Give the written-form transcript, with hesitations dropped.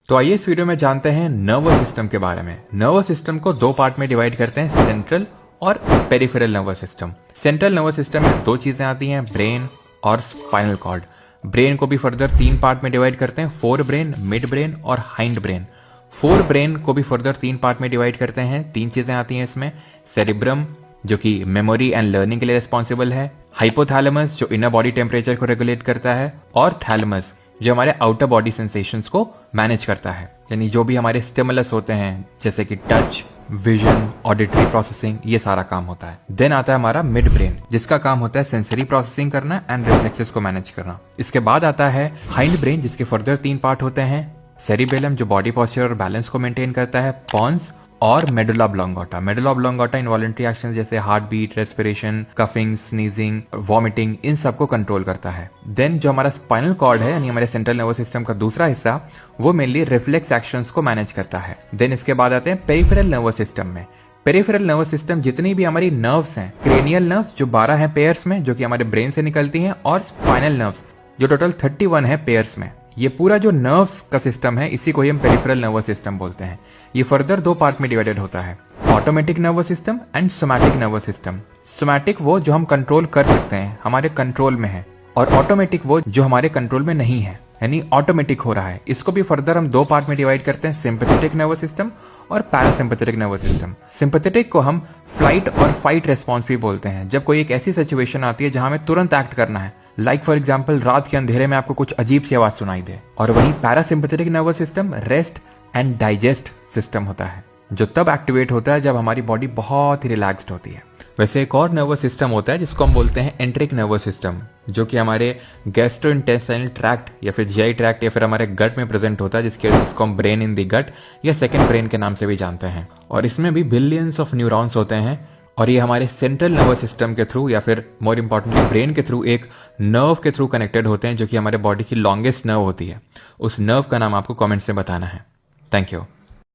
तो आइए इस वीडियो में जानते हैं नर्वस सिस्टम के बारे में। नर्वस सिस्टम को दो पार्ट में डिवाइड करते हैं, सेंट्रल और peripheral nervous system. Central nervous system में दो चीजें आती हैं, ब्रेन और स्पाइनल कॉर्ड। ब्रेन को भी फर्दर तीन पार्ट में डिवाइड करते हैं, फोर ब्रेन, मिड ब्रेन और हाइंड ब्रेन। फोर ब्रेन को भी फर्दर तीन पार्ट में डिवाइड करते हैं। तीन चीजें आती हैं इसमें, सेरिब्रम जो कि मेमोरी एंड लर्निंग के लिए रिस्पॉन्सिबल है, हाइपोथैलेमस जो इनर बॉडी टेम्परेचर को रेगुलेट करता है, और थैलेमस जो हमारे आउटर बॉडी सेंसेशंस को मैनेज करता है। यानी जो भी हमारे स्टिमुलस होते हैं जैसे कि टच, विजन, ऑडिटरी प्रोसेसिंग, ये सारा काम होता है। देन आता है हमारा मिड ब्रेन जिसका काम होता है सेंसरी प्रोसेसिंग करना एंड रिफ्लेक्सेस को मैनेज करना। इसके बाद आता है हाइंड ब्रेन जिसके फर्दर तीन पार्ट होते हैं, सेरिबेलम जो बॉडी पोस्चर और बैलेंस को मेंटेन करता है, पॉन्स और medulla oblongata. Medulla oblongata involuntary action जैसे heart beat, respiration, coughing, sneezing, vomiting, इन सब को कंट्रोल करता है। देन जो हमारा स्पाइनल कॉर्ड है यानी हमारे सेंट्रल नर्वस सिस्टम का दूसरा हिस्सा, वो मेनली रिफ्लेक्स एक्शंस को मैनेज करता है। देन इसके बाद आते हैं पेरिफेरल नर्वस सिस्टम में। पेरिफेरल नर्वस सिस्टम जितनी भी हमारी नर्व्स हैं, क्रेनियल नर्व्स जो 12 हैं पेयर्स में जो कि हमारे ब्रेन से निकलती हैं, और स्पाइनल नर्व्स जो टोटल 31 है पेयर्स में। ये पूरा जो नर्व्स का सिस्टम है इसी को ही हम पेरिफेरल नर्वस सिस्टम बोलते हैं। ये फर्दर दो पार्ट में डिवाइडेड होता है, automatic nervous system and somatic nervous system. Somatic वो जो हम कंट्रोल कर सकते हैं, हमारे कंट्रोल में है, और ऑटोमेटिक वो जो हमारे कंट्रोल में नहीं है, यानी ऑटोमेटिक हो रहा है। इसको भी फर्दर हम दो पार्ट में डिवाइड करते हैं, सिंपैथेटिक नर्वस सिस्टम और पैरासिम्पैथेटिक नर्वस सिस्टम। सिंपैथेटिक को हम फ्लाइट और फाइट रेस्पॉन्स भी बोलते हैं, जब कोई एक ऐसी सिचुएशन आती है जहां हमें तुरंत एक्ट करना है, लाइक फॉर एग्जाम्पल रात के अंधेरे में आपको कुछ अजीब सी आवाज सुनाई दे। और वहीं parasympathetic nervous system rest and digest system होता है, जो तब एक्टिवेट होता है जब हमारी बॉडी बहुत ही रिलैक्स्ड होती है। वैसे एक और नर्वस सिस्टम होता है जिसको हम बोलते हैं एंट्रिक नर्वस सिस्टम, जो कि हमारे गैस्ट्रोइंटेस्टाइनल ट्रैक्ट या फिर जीआई ट्रैक्ट या फिर हमारे गट में प्रेजेंट होता है, जिसको हम ब्रेन इन द गट या सेकंड ब्रेन के नाम से भी जानते हैं। और इसमें भी बिलियंस ऑफ न्यूरॉन्स होते हैं, और ये हमारे सेंट्रल नर्वस सिस्टम के थ्रू या फिर मोर इंपॉर्टेंटली ब्रेन के थ्रू एक नर्व के थ्रू कनेक्टेड होते हैं, जो कि हमारे बॉडी की लॉन्गेस्ट नर्व होती है। उस नर्व का नाम आपको कमेंट से बताना है। Thank you.